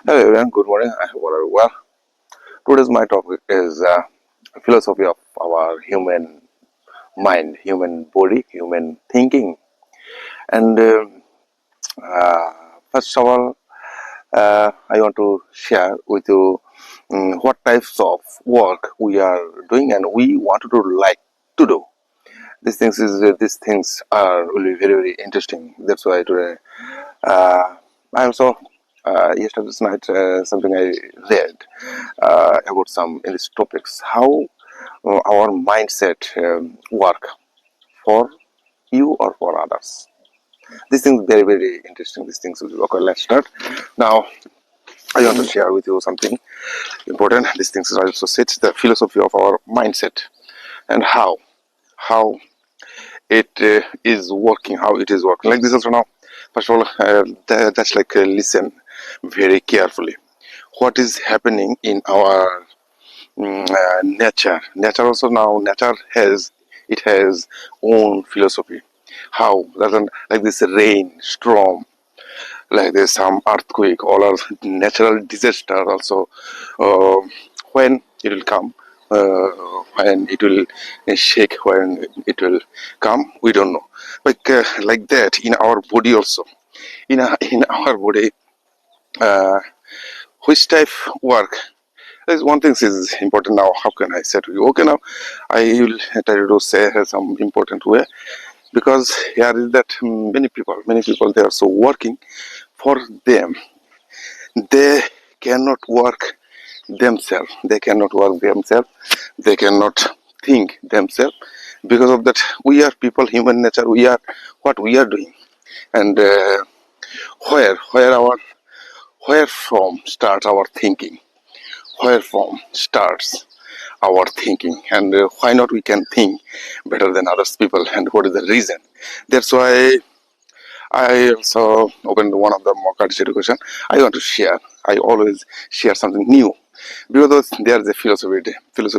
Hello everyone, good morning. I hope all are well. Today's my topic is philosophy of our human mind, human body, human thinking. And uh, first of all, I want to share with you what types of work we are doing and we want to like to do. These things are really very interesting. That's why today I also yesterday night something I read about some in these topics how our mindset work for you or for others. These things very interesting. These things okay. Let's start now. I want to share with you something important. These things also set the philosophy of our mindset and how it is working, how it is working. Like this also now. First of all, that's like listen very carefully. What is happening in our nature also now nature has own philosophy how doesn't like this rain storm like this some earthquake all are natural disaster also uh, when it will come when it will shake when it will come we don't know like that in our body also in our body uh, which type work. There's one thing is important now. How can I say to you? Okay, now I will try to say some important way because here is that many people they are so working for them. They cannot work themselves. They cannot work themselves. They cannot think themselves. Because of that, we are people, human nature. We are what we are doing, and where our where from starts our thinking. Where from starts our thinking and why not we can think better than others people and what is the reason. That's why I also opened one of the mock artist education. I want to share. I always share something new because there's a philosophy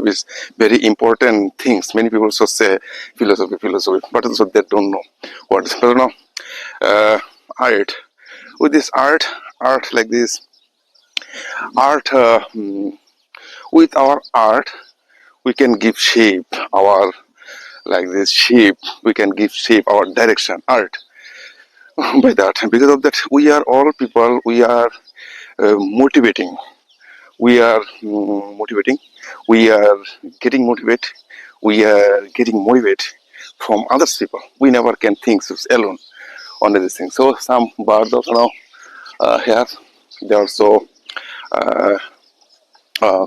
is very important things. Many people also say philosophy but also they don't know what so now uh, art with this art like this art with our art we can give shape our like this shape we can give shape our direction art by that because of that we are all people we are motivating we are motivating we are getting motivated we are getting motivated from other people we never can think so alone on this thing so some birds also now here they are also uh,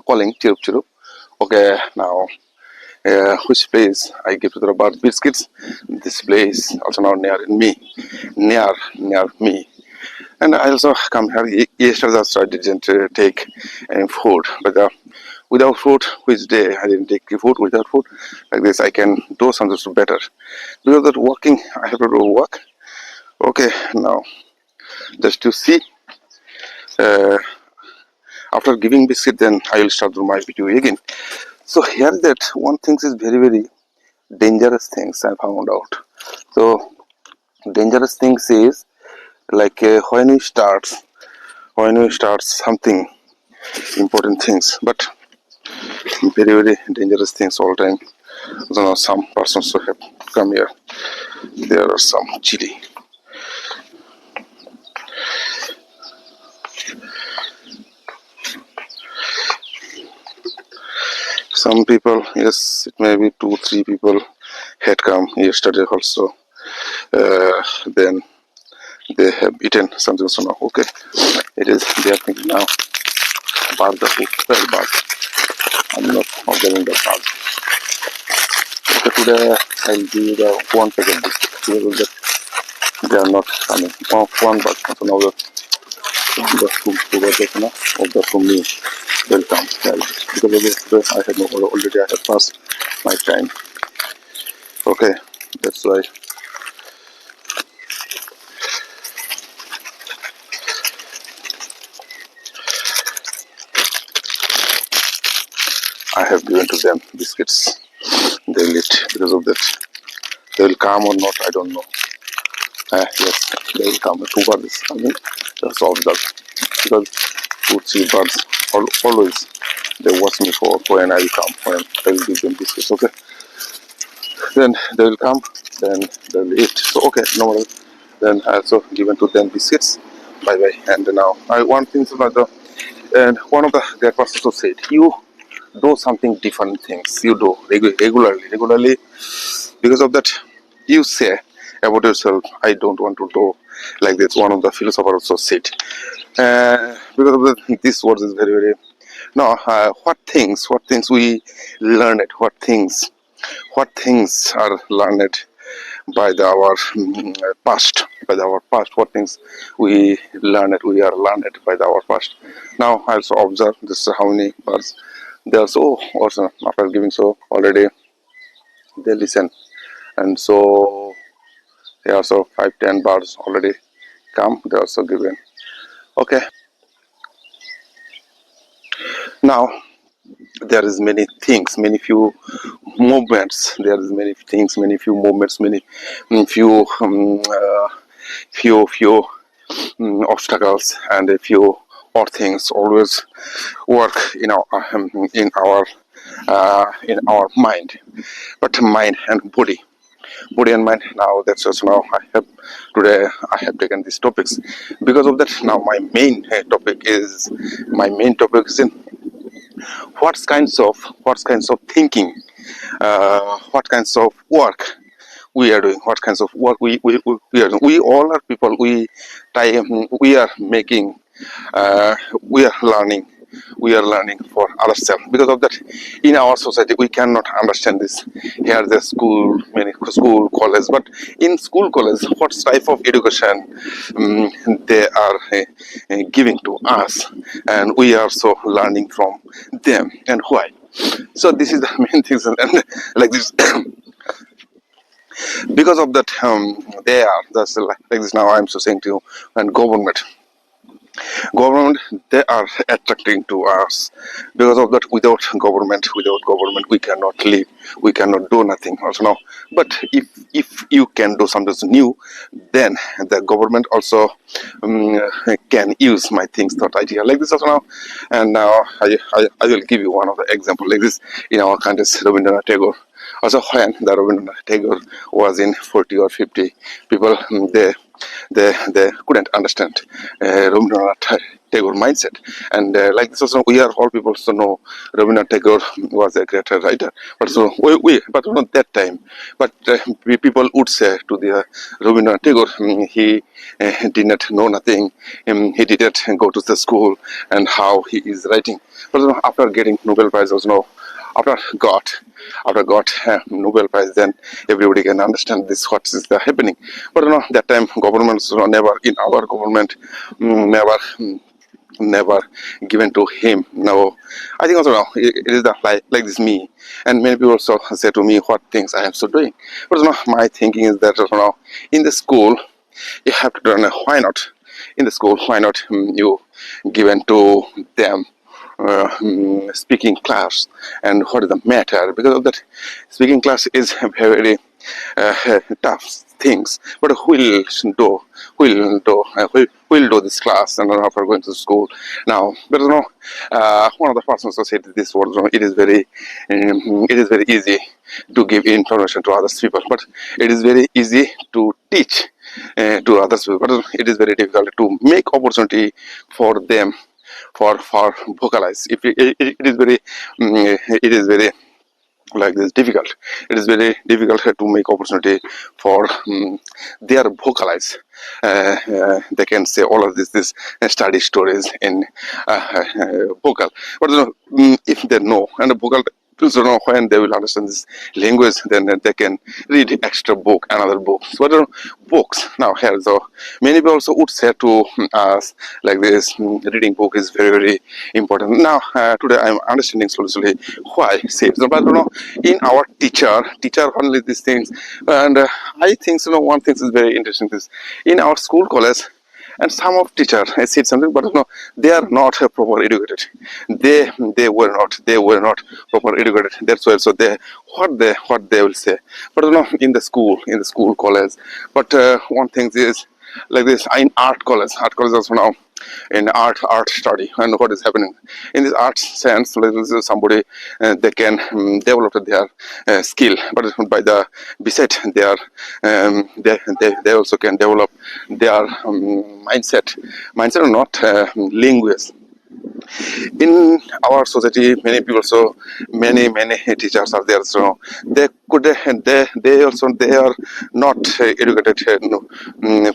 calling chirup chirup okay now which place I give to the bird biscuits. This place also now near me. And I also come here yesterday. Also I didn't take any food, but without food, which day I didn't take the food. Without food, like this, I can do something better. Because that walking, I have to do work. Okay, now just to see. Uh, After giving biscuit, then I will start my video again. So here that one thing is very dangerous things I found out. So dangerous things is like when we start something important things, but very dangerous things all time. So now some persons who have come here. There are some chili. Some people, yes, it may be 2 3 people had come yesterday also. Then they have eaten something. So now okay, it is their thing now. Bag the food, well bag. I'm not ordering the bag. Okay, today I'll give you the one packet biscuit. They are not coming. One bag. So now the food together now of the from me will come. Well, because of this today I had no already I have passed my time. Okay, that's why I have given to them biscuits. They'll eat because of that. They will come or not, I don't know. Yes, they will come. Two bar is coming. That's all that because would see birds always. They watch me for when I come, when I will give them biscuits. Okay, then they will come, then they will eat. So okay, no worries. Then I also given to them biscuits. Bye bye. And now I one thing about the and one of the great persons also said, you do something different things. You do regularly. Because of that, you say about yourself, I don't want to do like this. One of the philosophers also said. Because of that, this word is very very. Now, what things we learn it, what things are learned by our past, what things we learned, we are learned by our past. Now I also observe this how many birds they are so also after giving so already they listen, and so they also 5-10 birds already come, they also given. Okay, now there is many things, many few movements, there is many things, many few movements, many few few obstacles, and a few odd things always work in our mind, but mind and body and mind. Now that's also now I have taken these topics. Because of that, now my main topic is in what kinds of thinking, what kinds of work we are doing, what kinds of work we are doing. We all are people, we are making, we are learning, for ourselves. Because of that, in our society we cannot understand this. Here the school, many school college, but in school college what type of education they are giving to us, and we are so learning from them, and why. So this is the main things, and like this. Because of that, they are that's like this. Now I'm so saying to you, and government they are attracting to us. Because of that, without government we cannot live, we cannot do nothing also now. But if you can do something new, then the government also can use my things, thought idea like this also now. And now I will give you one of the example like this. In our country, Rabindranath Tagore, also when the Rabindranath Tagore was in 40 or 50 people, they couldn't understand Rabindranath Tagore mindset. And like this also, we are all people so know Rabindranath Tagore was a great writer. But so but not that time. But people would say to the Rabindranath Tagore, he did not know nothing. He didn't go to the school, and how he is writing. But after getting Nobel Prize, also know, after got Nobel Prize, then everybody can understand this what is the happening. But that time governments never in our government never given to him. Now I think also now it is the like this me, and many people also say to me what things I am so doing. But my thinking is that now in the school you have to learn why not. In the school, why not you given to them speaking class, and what is the matter. Because of that, speaking class is a very tough things. But who will do this class, and after going to school now. But one of the persons who said this word, it is very easy to give information to other people, but it is very easy to teach to others people. But it is very difficult to make opportunity for them for vocalize. If it is very it is very like this difficult. It is very difficult to make opportunity for their vocalize. They can say all of this study stories in vocal. But if they know and the vocal, so when they will understand this language, then they can read extra book, another book. So books now here. So many people also would say to us like this: reading book is very very important. Now today I'm understanding slowly why say so. But in our teacher only these things, and I think one thing is very interesting is in our school college. And some of teachers I said something, but they are not proper educated. They were not proper educated. That's why. So what they will say. But in the school college. But one thing is like this in art college also now. in art study and what is happening in this art sense. Like this is somebody they can develop their skill, but by the beside they also can develop their mindset or not language. In our society, many people, so many teachers are there, so they could they also they are not educated no,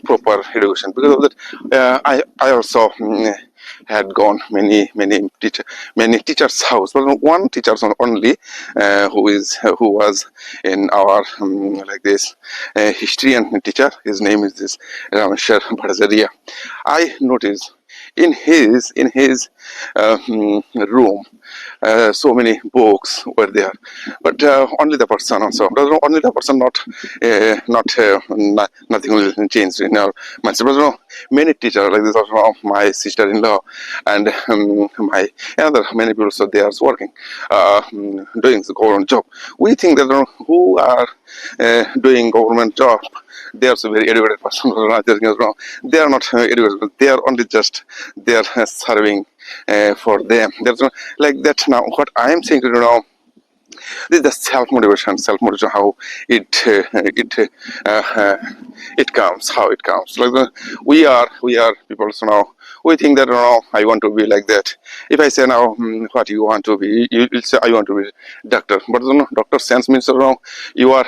proper education. Because of that, I also had gone many teachers house, but one teacher only who was in our like this historian teacher. His name is this Rameshwar Bhattacharya. I noticed in his room so many books were there, but only the person also, only the person, nothing will change in our mindset. But many teachers like this also, my sister-in-law and my another many people, so they are working doing the government job. We think that who are doing government job, they are so very educated person. They are not educated, they are only just they are serving for them. There's no, like that. Now what I am saying to you now, this is the self motivation, how it comes, how it comes. Like we are people, so now we think that I want to be like that. If I say now what you want to be, you will say I want to be doctor. But doctor sense means you are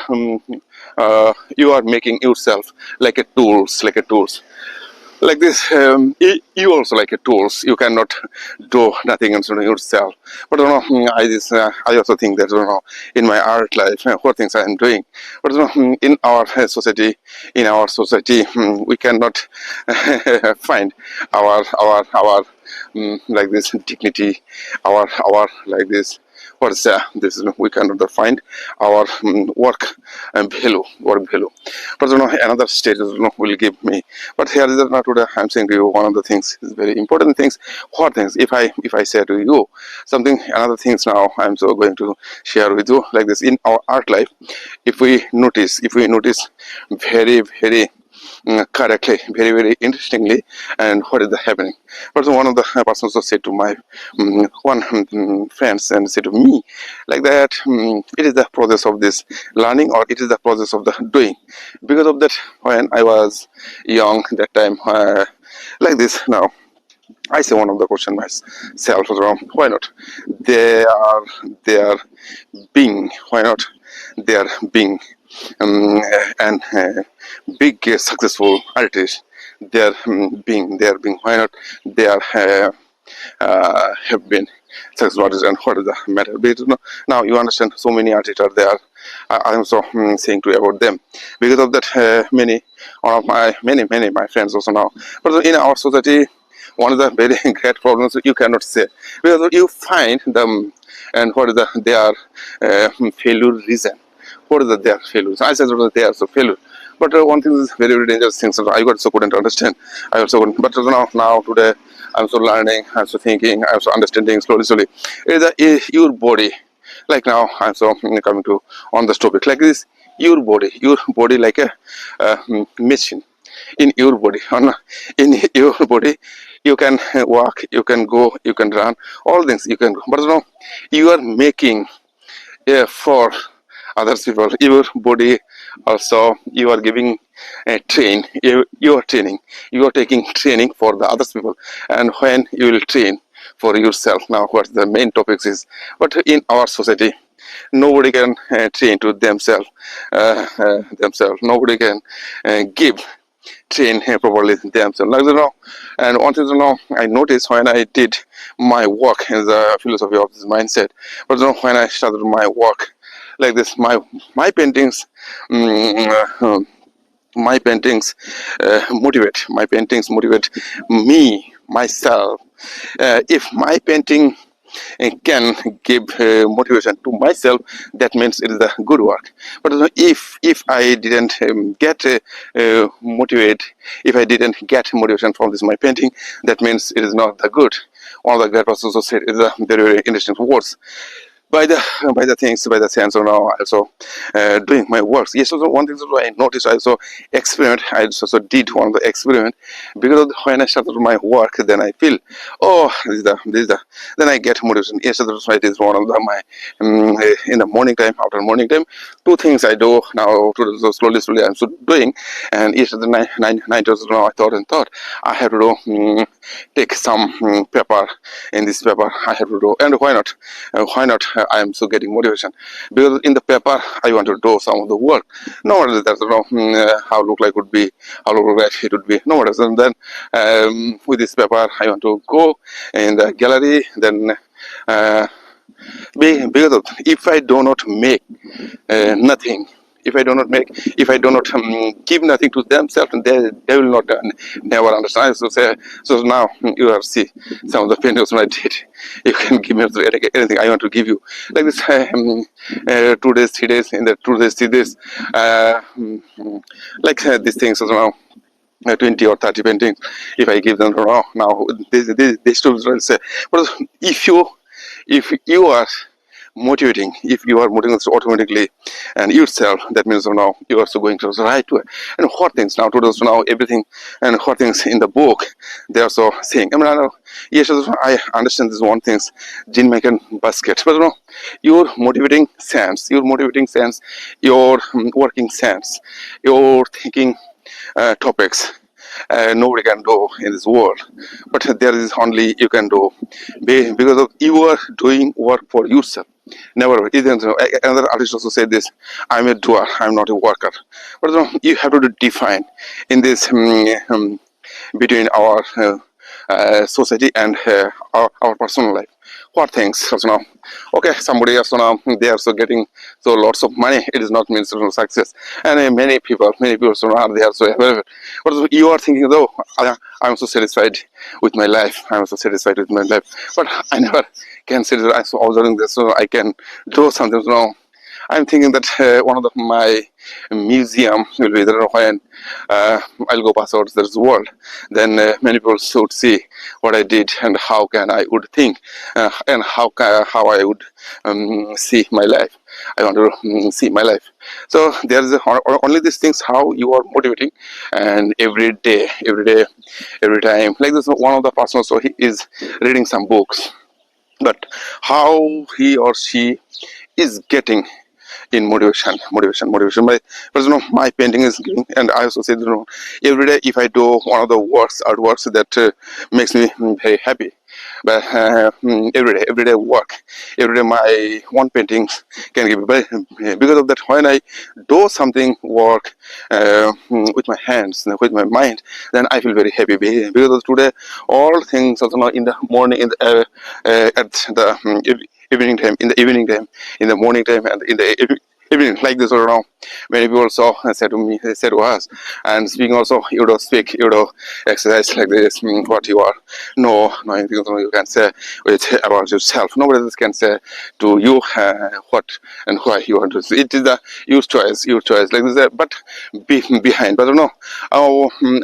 you are making yourself like a tools like this. You also like a tools, you cannot do nothing and yourself. But I also think that in my art life, what things I am doing. But in our society, we cannot find our like this dignity, our like this, what is this we cannot find our work value. But another stage will give me. But here is not today. I'm saying to you one of the things is very important things. What things? If I say to you something, another things now I'm so going to share with you like this. In our art life, if we notice very correctly, very interestingly, and what is the happening. But one of the persons also said to my one friends and said to me like that, it is the process of this learning, or it is the process of the doing. Because of that, when I was young that time, like this now, I say one of the question myself was wrong. Why not? They are being. Why not? They are being and big successful artists. They are being. Why not? They are have been successful artists. And what is the matter? But, now you understand. So many artists are there. I am so saying to you about them. Because of that, many one of my many my friends also now. But in our society, one of the very great problems you cannot say, because you find them. And what is their failure reason? What is their failures? I said they are so failure. But one thing is very dangerous thing. So I also couldn't understand. I also couldn't. But now today I'm so learning. I'm so thinking. I'm so understanding slowly. Is your body, like now I'm so coming to on this topic like this. Your body like a machine. In your body, in your body, you can walk, you can go, you can run, all things you can go. But you are making for other people. Your body also, you are giving a you are training, you are taking training for the other people. And when you will train for yourself, now what the main topics is. But in our society, nobody can train to themselves. Nobody can give train properly themselves. Like and one thing I noticed when I did my work in the philosophy of this mindset. But when I started my work like this, my paintings. My paintings motivate me myself. If my painting can give motivation to myself, that means it is a good work. But if I didn't get motivate, if I didn't get motivation from this my painting, that means it is not the good. One of the great persons also said, it's a very interesting words. by the things, by the sense of now also doing my works. Yes, also one thing that I noticed, I also experiment. I also did one of the experiment because of when I started my work, then I feel, oh, this is the then I get motivation. Yes, so that's why it is one of the my in the morning time, after morning time, two things I do now. So slowly I'm so doing, and yes, the nine years now I thought I have to do take some paper in this paper I have to do, and why not I am so getting motivation because in the paper I want to do some of the work. No matter that how look like would be, how look like it would be, no matter. And then with this paper I want to go in the gallery, then uh, because of, if I do not make nothing, if I do not make, if I do not give nothing to themselves, they will not never understand. So say, so now you are see some of the paintings I did. You can give me anything I want to give you, like this 2 days 3 days, in the 2 days 3 days, like these things. So now 20 or 30 paintings, if I give them now these students will say, but if you are motivating, if you are motivating automatically and yourself, that means now you are also going to the right way. And what things now to do so now everything, and what things in the book they are so saying. I mean, I know, yes, I understand this one things, gene making basket, but your motivating sense, your working sense, your thinking topics, nobody can do in this world, but there is only you can do because of you are doing work for yourself. Never isn't another artist also said this, I'm a doer, I'm not a worker. But you have to define in this between our society and our personal life. What things so now, okay, somebody else now they are so getting so lots of money, it is not means success. And many people so now they are so available, but you are thinking though, I'm so satisfied with my life, I'm so satisfied with my life, but I never can say that I'm so observing this so I can do something. So now I'm thinking that one of my museum will be there when I'll go pass out this world. Then many people should see what I did and how can I would think and how I would see my life. I want to see my life. So there is only these things how you are motivating, and every day, every time. Like this, one of the persons, so he is reading some books, but how he or she is getting in motivation by, because my painting is giving, and I also say every day if I do one of the artworks that makes me very happy, but everyday work, every day my one painting can give me, but because of that when I do something work with my hands, with my mind, then I feel very happy because of today all things also in the morning, in the at the evening time, in the evening time, in the morning time, and in the evening, like this or now. Many people also said to me, said to us, and speaking also, you do speak, you do exercise like this, what you are. No anything you can say with about yourself. Nobody else can say to you what and why you want to say. It is the your choice like this. But behind, but no,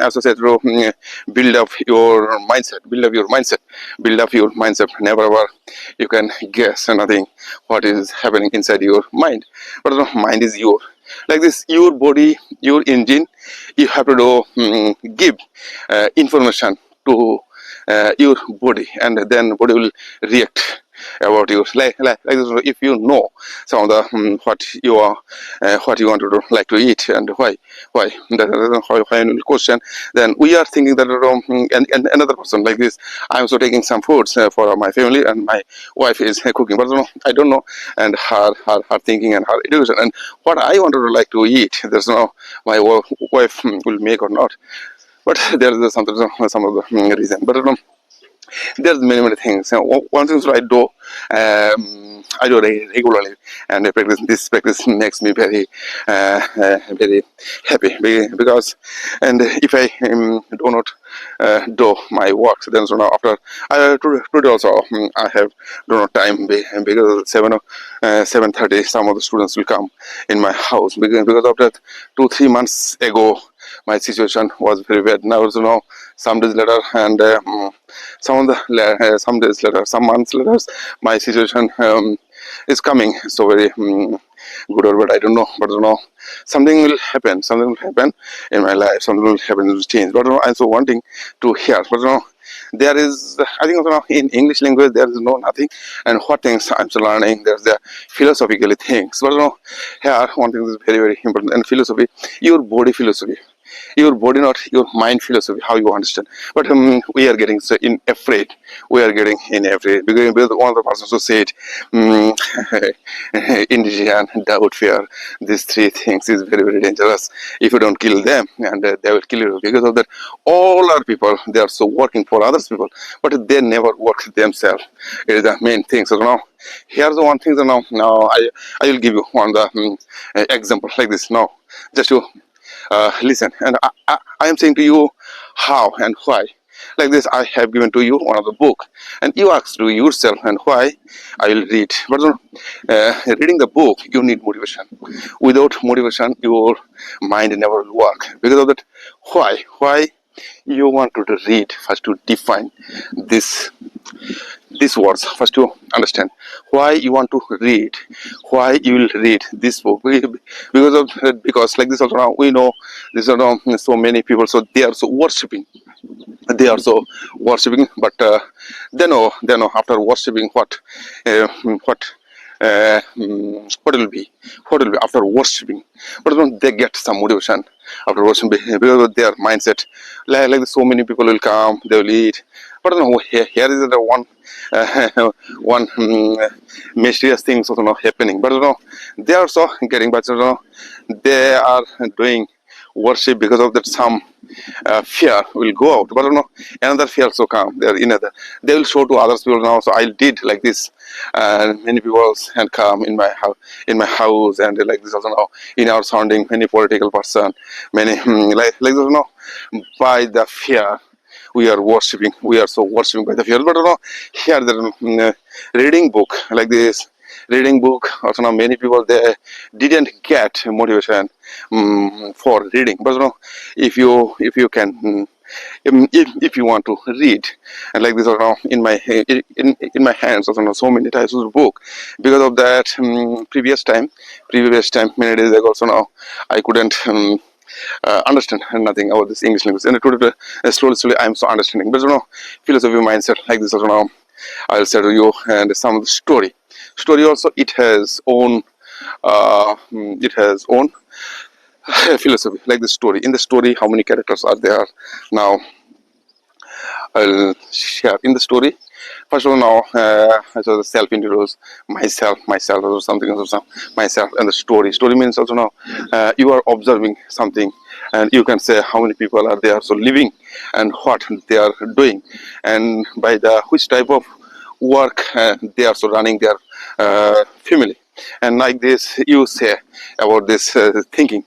as I said, build up your mindset, build up your mindset. Never ever you can guess nothing what is happening inside your mind, but the mind is your, like this, your body, your engine. You have to do, give information to your body, and then body will react about you, like this. If you know some of the what you want to do, like to eat, and why why you question, then we are thinking that and another person like this, I'm also taking some foods for my family, and my wife is cooking, but I don't know, and her thinking and her education and what I wanted to like to eat, there's no my wife will make or not, but there is some of the reason, but there's many things. One thing that I do regularly, and this practice makes me very happy because, and if I do not do my work, then so now after today also I have do not time because 7:30 some of the students will come in my house because after 2-3 months ago my situation was very bad. Now so now some days later, and some days later, some months later, my situation is coming. So very good or bad, I don't know. But something will happen. Something will happen in my life. Something will happen. Will change. But I'm so wanting to hear. But there is, I think, in English language there is no nothing. And what things I'm still learning, there's the philosophically things. But here one thing is very very important. And philosophy, your body philosophy, your body, not your mind philosophy, how you understand. But we are getting so in afraid. We are getting in afraid because one of the persons who said, um, indecision, doubt, fear. These three things is very very dangerous. If you don't kill them, and they will kill you. Because of that, all our people, they are so working for others people, but they never work themselves. It is the main thing. So now, here's the one thing. So now I will give you one the example like this. Now, just to listen, and I am saying to you how and why. Like this, I have given to you one of the book, and you ask to yourself and why. I will read. But reading the book, you need motivation. Without motivation, your mind never will work. Because of that, why you want to read? First, to define this these words. First, to understand why you want to read, why you will read this book. Because like this also now we know these are now so many people, so they are so worshipping, but they know after worshipping what what will be after worshipping. But they get some motivation after worshiping because of their mindset. Like so many people will come, they will eat. But here is the one one mysterious things also not happening. But they are also getting, but they are doing worship because of that some fear will go out. But another fear also come. They are in other. They will show to others people now. So I did like this, and many people and come in my house, and like this also now in our surrounding. Many political person, many like this by the fear. We are worshipping. We are so worshipping by the fear. But here the reading book like this. Reading book also now many people they didn't get motivation for reading. But if you can if you want to read, and like this now in my hands also now so many types of book. Because of that previous time many days ago also now I couldn't understand nothing about this English language, and today slowly I'm so understanding. But philosophy mindset like this also now I'll say to you, and some of the story also it has own philosophy. Like the story, in the story how many characters are there. Now I'll share in the story. First of all, now I saw the self-introduce myself or something or some myself, and the story. Story means also now you are observing something, and you can say how many people are there, so living, and what they are doing, and by the which type of work they are so running their family. And like this you say about this thinking,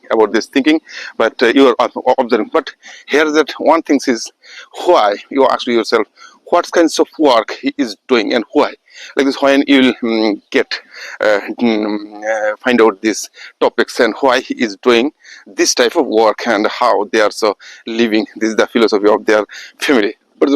but you are observing. But here that one thing is why you ask yourself what kinds of work he is doing and why. Like this, when you will get find out these topics and why he is doing this type of work and how they are so living. This is the philosophy of their family. But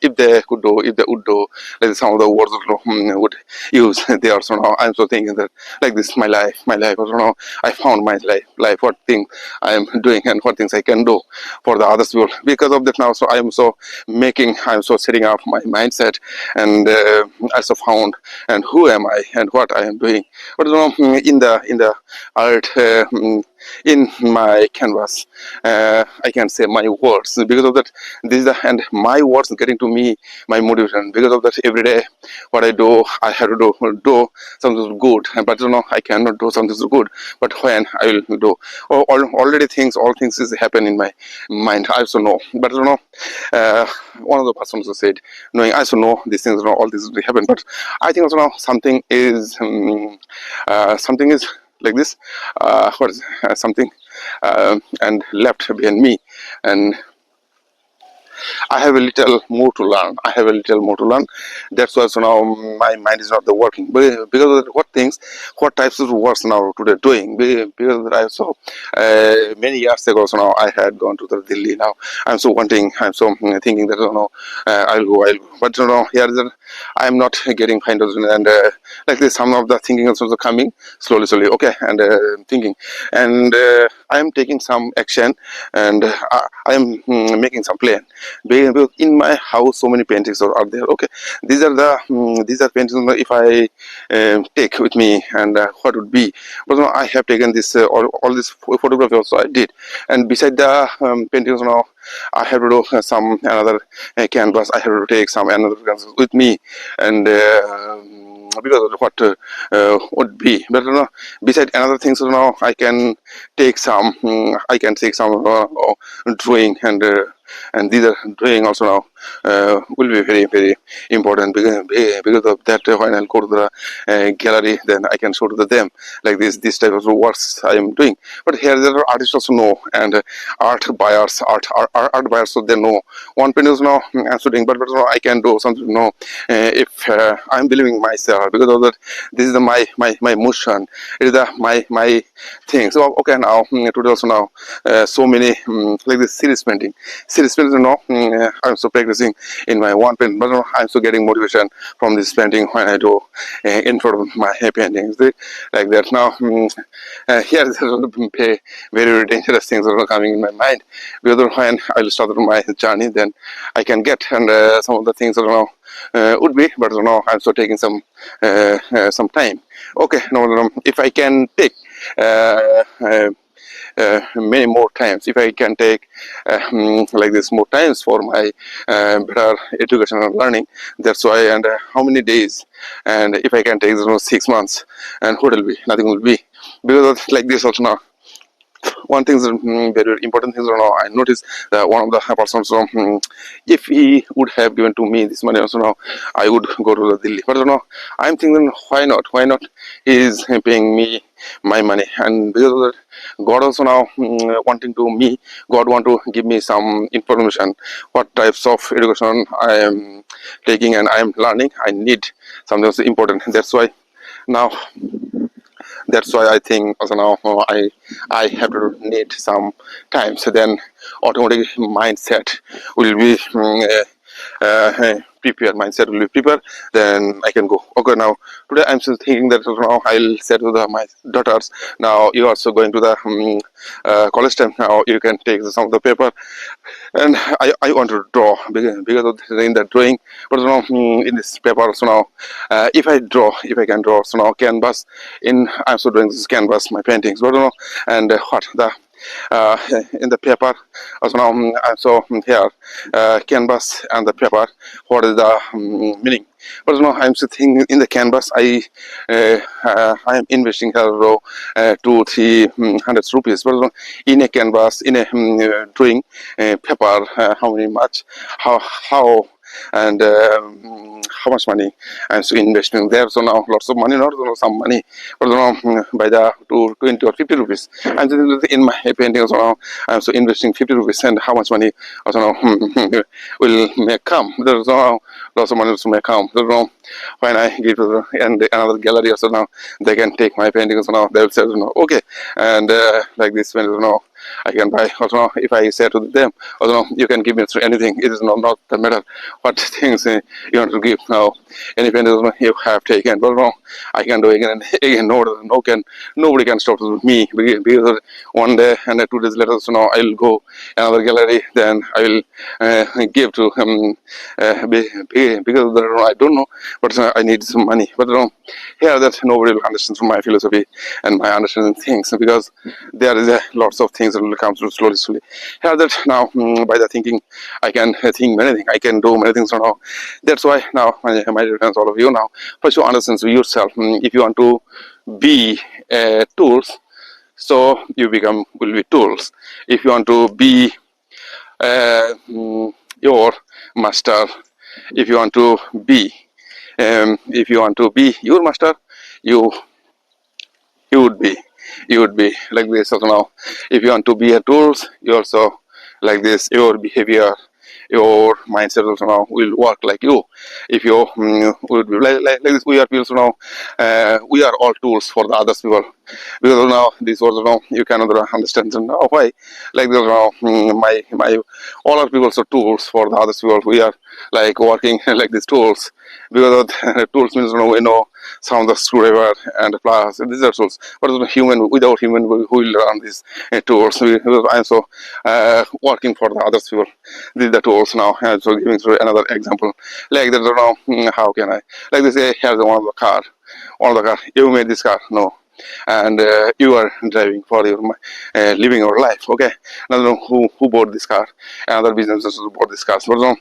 if they could do, if they would do, like some of the words would use, they are so now. I'm so thinking that like this, my life. Also now, I found my life. What thing I am doing and what things I can do for the others people. Because of that now, so I am so I'm so setting up my mindset, and also found and who am I and what I am doing. But in the art. In my canvas, I can say my words. Because of that, this is the and my words getting to me my motivation. Because of that, every day what I do, I have to do something good. But I cannot do something so good. But when I will do, already all things is happen in my mind. I also know. But one of the persons who said, knowing I also know these things, all these will happen. But I think also now something is like this. What is something and left behind me, and I have a little more to learn. I have a little more to learn. That's why so now my mind is not the working. Because of what things, what types of works now today doing. Because I saw many years ago, so now I had gone to the Delhi. Now I'm so wanting. I'm so thinking that I'll go. But here I'm not getting kind of and like this. Some of the thinking is also coming slowly. Okay, and thinking, and I am taking some action, and I am making some plan. Because in my house, so many paintings are there. Okay, these are paintings. If I take with me, and what would be? But I have taken this all this photography also I did, and beside the paintings now, I have to do some another canvas. I have to take some another canvas with me, and because of what would be. But beside another things, I can take some. I can take some drawing, and these are drawing also now will be very important because of that. When I'll go to the gallery, then I can show to them like this type of works I am doing. But here there are artists also know, and art buyers, so they know one painting is now I'm shooting, but I can do something. If I'm believing myself, because of that, this is the my motion. It is the my thing. So okay, now today also now so many like this series painting, I'm so practicing in my one painting, but I'm so getting motivation from this painting when I do in front of my paintings like that. Now here there's very dangerous things are coming in my mind, because when I'll start my journey, then I can get, and some of the things would be, but I'm so taking some time. Okay, no, if I can take many more times, if I can take like this more times for my better education and learning, that's why. And how many days, and if I can take 6 months, and what will be, nothing will be, because of like this also now. One thing is very important things. I noticed that one of the persons, if he would have given to me this money also now, I would go to the Delhi. But I'm thinking, why not? Why not? He is paying me my money, and because of that, God also now wanting to me. God want to give me some information, what types of education I am taking and I am learning. I need something that's important. Now that's why I think also now I have to need some time. So then automatic mindset will be prepared. Mindset will be prepared. Then I can go. Okay, now today I'm still thinking that now I'll say to my daughters. Now you also going to the college time. Now you can take some of the paper, and I want to draw because of in the drawing. But in this paper, so now if I can draw, so now canvas in I'm so doing this canvas my paintings. But and what the uh, in the paper also now so here canvas and the paper, what is the meaning. But I'm sitting in the canvas. I am investing here 200-300 rupees. But in a canvas, in a drawing paper, how many much, how and how much money I'm still investing there. So now lots of money, not some money, but by the to 20 or 50 rupees. And then in my painting, so now I'm so investing 50 rupees, and how much money also now will may come. There's no lots of money also may come. There's no when I give to and another gallery also now they can take my paintings. So now they'll say okay, and like this when I can buy. Also now if I say to them, also you can give me through anything. It is not the matter what things you want to give. Now any paintings you have taken, but I can do again and again. Nobody can stop me, because one day and 2 days later, so now I'll go another gallery. Then I will give to because I don't know, but I need some money. But here that nobody will understand from my philosophy and my understanding things, because there is lots of things that will come through slowly. Here that now by the thinking I can think many things. I can do many things now. That's why now my dear friends, all of you now, first you understand yourself. If you want to be tools, so you will be tools. If you want to be your master, if you want to be your master, you you would be like this also now. If you want to be a tools, you also like this your behavior your mindset also now will work like you. If you would be like this, we are people now, we are all tools for the others people, because now this was now you cannot understand now why, like this now my all our people are tools for the others people. We are like working like these tools, because of the tools means we know some of the screwdriver and pliers, these are tools, but human, without human who will run these tools. I'm so working for the others people, these are the tools now. And so giving another example, like that now, how can I, like this, here's one of the car, you made this car, no, and you are driving for your living your life, okay. Now who bought this car, another businesses who bought this car, so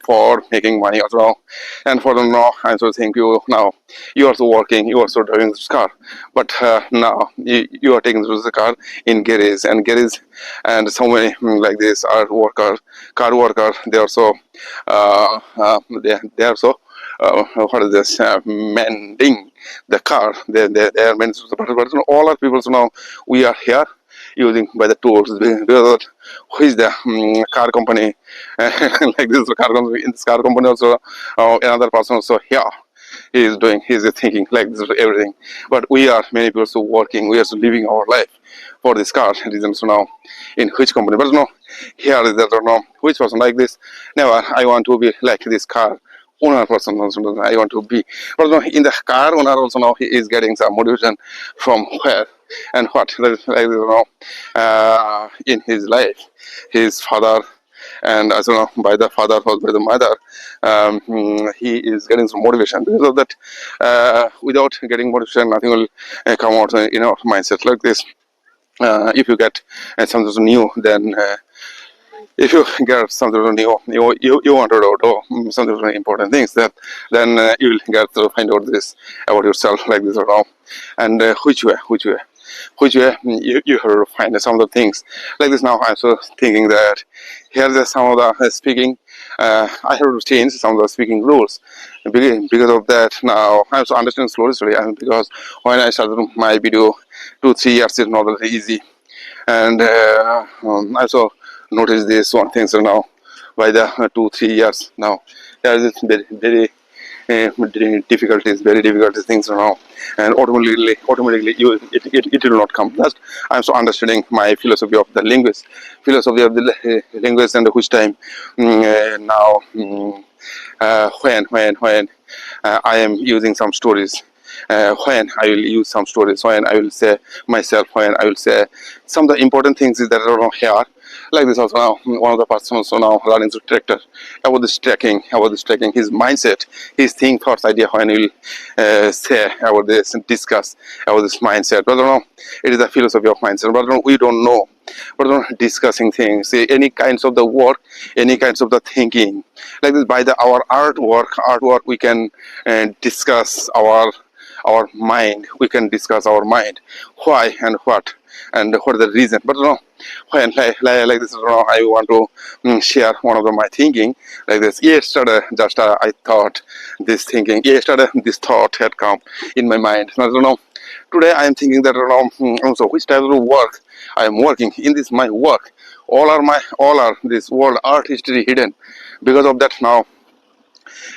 for making money as well. And for them now, I'm so thank you now, you are also working, you are also driving this car, but now you are taking this car in garage, and garage, and so many like this are car worker, they also they are so what is this, mending the car, they are mending, but all our people, so now we are here using by the tools, because who is the car company like this car company, in this car company also another person also here, he is doing, he is thinking like this everything, but we are many people so working, we are so living our life for this car reason. So now in which company, but no, here is that no, which person like this, never I want to be like this car owner person also, I want to be, but no, in the car owner also now he is getting some motivation from where and what, like you know, in his life, his father, and as you know, by the father or by the mother, he is getting some motivation, because of that without getting motivation nothing will come out in our mindset like this. If you get something new, then if you get something new, you want to do something very important things, that then you will get to find out this about yourself like this or now, and which way you have to find some of the things like this. Now I'm also thinking that here's some of the speaking, I have to change some of the speaking rules, because of that now I'm so understanding slowly, and because when I started my video 2 3 years is not that easy, and I also noticed this one thing, so now by the 2 3 years now there is very difficulties, very difficult things now, and automatically it will not come. Just I'm so understanding my philosophy of the linguist, and which time now when I am using some stories, when I will use some stories, when I will say myself, when I will say some of the important things is that are not here. Like this also now, one of the person also now learning to tractor about this tracking, his mindset, his think thoughts idea, when he will say about this and discuss about this mindset. But no, it is a philosophy of mindset. But no, we don't know. But no, discussing things, any kinds of the work, any kinds of the thinking, like this by the our artwork, we can discuss our mind. We can discuss our mind, why and what, and what is the reason. But no, when like this, no, I want to share one of my thinking like this. Yesterday, just I thought this thinking. Yesterday, this thought had come in my mind. I don't know. Today, I am thinking that also which type of work I am working in. This my work. All are this world art history hidden. Because of that now,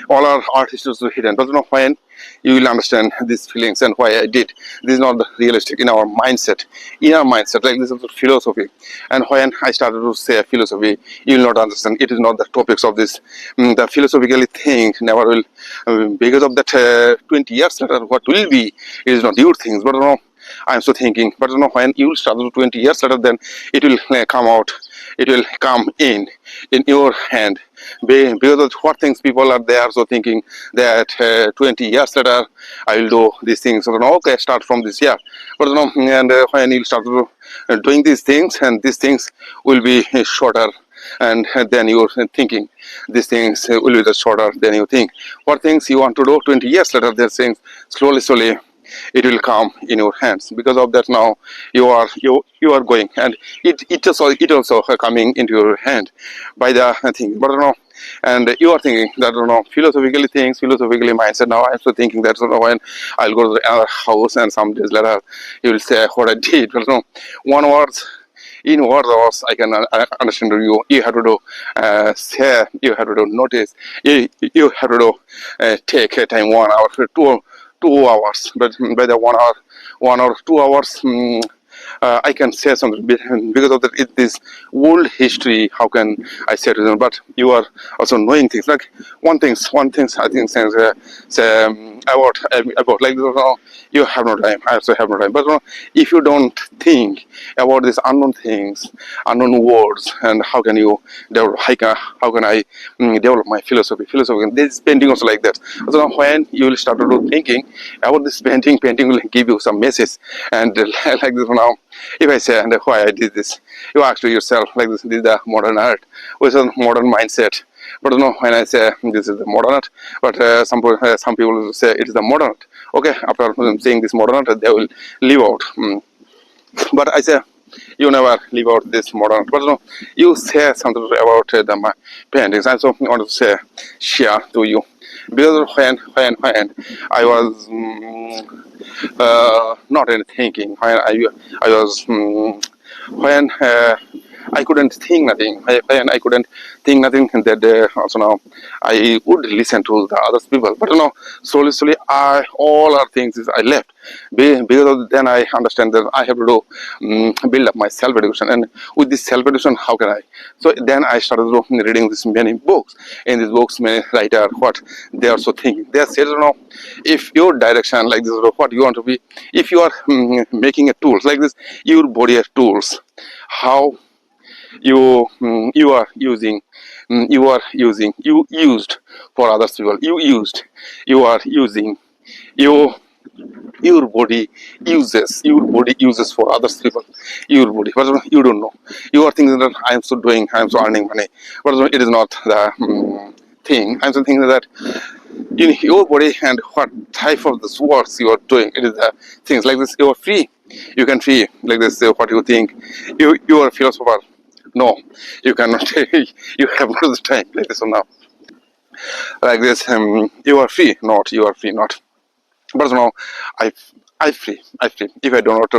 all our art histories are hidden. But when you will understand these feelings and why I did this is not realistic in our mindset. Like this is philosophy. And when I started to say philosophy, you will not understand. It is not the topics of this. The philosophically thing never will, because of that 20 years later, what will be, it is not your things. But I'm so thinking. But when you will start 20 years later, then it will come out. It will come in your hand, because of what things people are there so thinking that 20 years later I will do these things. So okay, start from this year. But and when you start doing these things, and these things will be shorter, and then you're thinking these things will be the shorter than you think. What things you want to do 20 years later, they're saying slowly it will come in your hands. Because of that now you are going, and it also coming into your hand by the thing. But and you are thinking that philosophically mindset. Now I'm also thinking that when I'll go to another house, and some days later you will say what I did. But one word in words I can understand you. You have to do share. You have to do notice. You have to do take a time 1 hour, 2 hours. But by the 1 hour, 1 hour, 2 hours. I can say something because of that. It is old history. How can I say to them? But you are also knowing things like one things I think says about like you have no time. I also have no time. But if you don't think about these unknown things, unknown words, and how can you develop? How can I develop my philosophy? Philosophy. This painting also like that. So when you will start to do thinking about this painting will give you some message. And like this now, if I say and why I did this, you ask to yourself like this is the modern art with a modern mindset. But when I say this is the modern art, but some people will say it is the modern art. Okay, after saying this modern art, they will leave out. But I say you never leave out this modern art. But you say something about the paintings. I also want to say share to you because when I was not in thinking when I was when I couldn't think nothing. When I couldn't think nothing, that also now I would listen to the other people. But slowly, all our things is I left. Because then I understand that I have to do build up my self-education, and with this self-education, how can I? So then I started reading this many books. In these books, many writer what they are so thinking. They said, if your direction like this, what you want to be, if you are making a tools like this, your body are tools. How you are using you used for others people, you are using you your body uses for others people, your body, but you don't know. You are thinking that I am so earning money, but it is not the thing. I'm so thinking that in your body and what type of this works you are doing, it is the things like this. You are free, you can free like this. What you think, you are a philosopher. No, you cannot. You have not the time like this. So now like this, you are free, not you are free, not. But now I I free. If I do not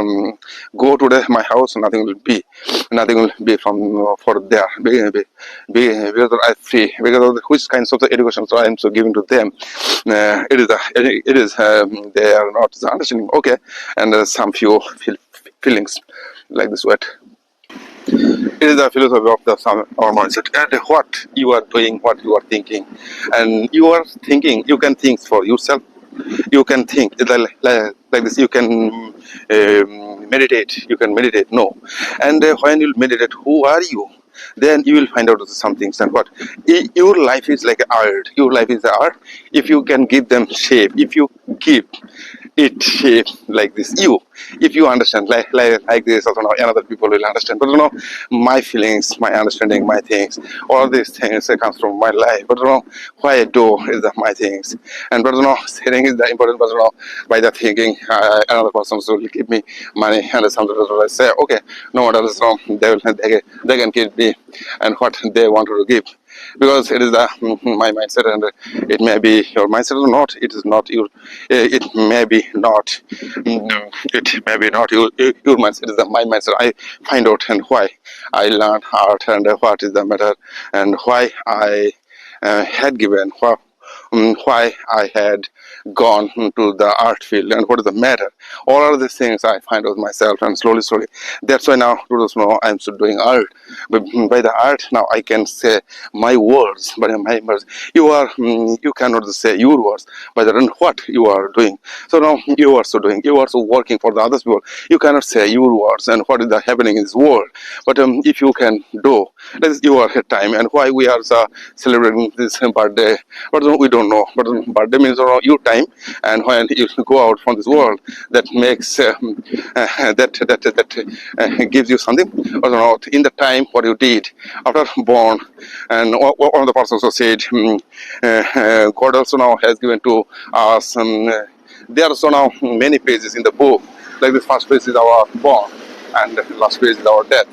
go to my house, nothing will be from for there. Because I free, because of which kinds of the education so I am so giving to them. It is they are not understanding. Okay, and some feelings like this word. It is the philosophy of the our mindset and what you are doing, what you are thinking, and you are thinking. You can think for yourself. You can think like this. You can meditate. You can meditate. No, and when you meditate, who are you? Then you will find out some things and what your life is like art. Your life is art. If you can give them shape, if you give it shape like this, if you understand like this, also now another people will understand. But my feelings, my understanding, my things, all these things comes from my life. But why I do is that my things. And but sharing is the important. But by the thinking, another person will give me money and something that I say, okay, no matter wrong, they can give me and what they want to give, because it is the my mindset, and it may be your mindset or not. It is not your. It may be not. It may be not your mindset. It is the my mindset. I find out and why I learn art and what is the matter and why I had given why I had gone to the art field and what is the matter. All of these things I find out myself, and slowly. That's why now to know I'm still doing art. But by the art now I can say my words, but my words. You cannot say your words, but then what you are doing. So now you are also doing. You are also working for the other people. You cannot say your words and what is the happening in this world. But if you can do, that is your time. And why we are celebrating this birthday, but we don't know. But birthday means your time, and when you go out from this world, that makes that gives you something. Or not in the time what you did after born, and one of the persons also said, God also now has given to us. There are also now many pages in the book. Like the first page is our born, and the last page is our death.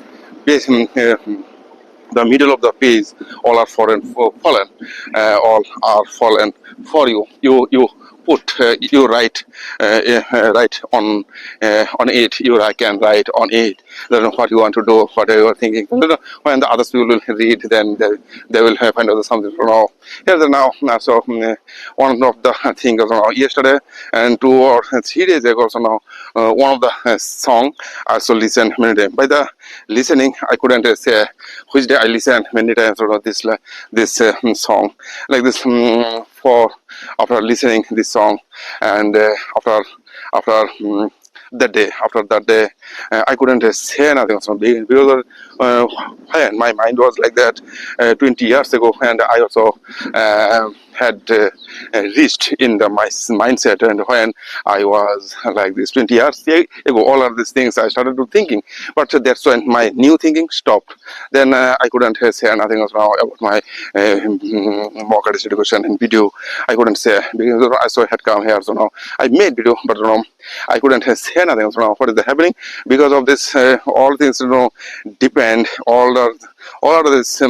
The middle of the page, all are fallen, all are fallen for you. You put you write write on it. You can write on it. What you want to do, what you are thinking. When the others people will read, then they will find out something from now. Here's the now. So one of the things yesterday and 2 or 3 days ago. So now one of the song I also listened many times. By the listening, I couldn't say which day I listened many times. This song like this for after listening this song and after that day I couldn't say nothing from the because when my mind was like that 20 years ago, and I also had reached in the my mindset, and when I was like this 20 years ago, all of these things I started to thinking, but that's when my new thinking stopped. Then I couldn't say nothing else now about my mock artist education and video. I couldn't say because I saw had come here, so now I made video, but I couldn't say nothing else now. What is happening because of this? All things depend all of these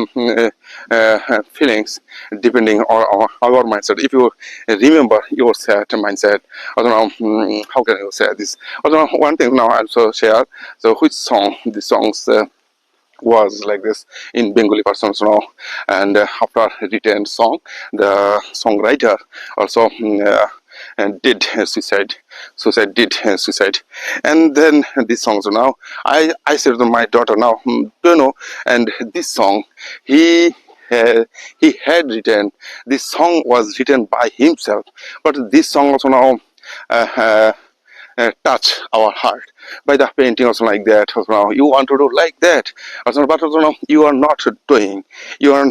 feelings depending on our mindset. If you remember your set mindset, I don't know how can you say this. I don't know one thing now I also share. So which song the songs. Was like this in Bengali persons now, and after written song, the songwriter also and did did suicide, and then this song. So now I said to my daughter now, do you know? And this song he. He had written this song was written by himself, but this song also now uh, uh, touch our heart by the painting or something like that. Also now you want to do like that, also, but also now you are not doing. You are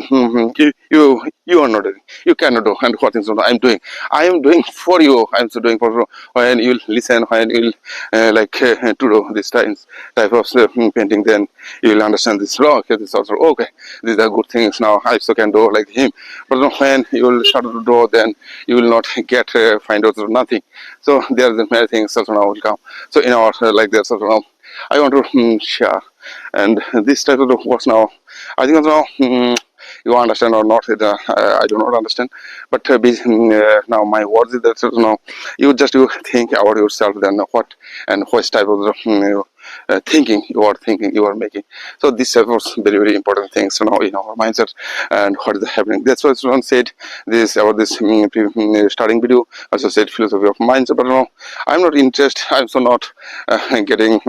you are not doing. You cannot do. And what things I'm doing? I am doing for you. I'm so doing for you. When you listen, when you to do this type of painting, then you will understand this. Oh, okay, this also okay. These are good things. Now I also can do like him. But when you will start to do, then you will not get find out nothing. So there are many things also now will come. So in our like this also now, I want to share, and this type of works now. I think also you understand or not. I do not understand, but now my words is that now you think about yourself, then what and what type of thinking you are making. So this was very important things now in our mindset and what is happening. That's what someone said this about this starting video. Also said philosophy of mindset, but no, I'm not interested. I'm so not getting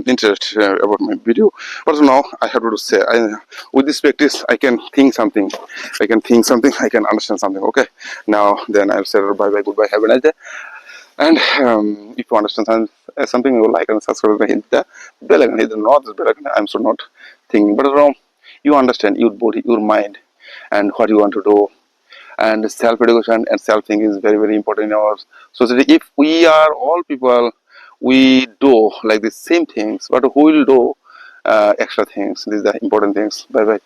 interest about my video. But now I have to say, with this practice, I can think something. I can think something. I can understand something. Okay. Now then I'll say bye bye, goodbye, have a nice day. And if you understand something, you like and subscribe and hit the bell icon. Hit the not the bell icon. I'm so not thinking, but you understand your body, your mind, and what you want to do. And self-education and self-thinking is very important in our society. If we are all people, we do like the same things, but who will do extra things? These are the important things. Bye bye.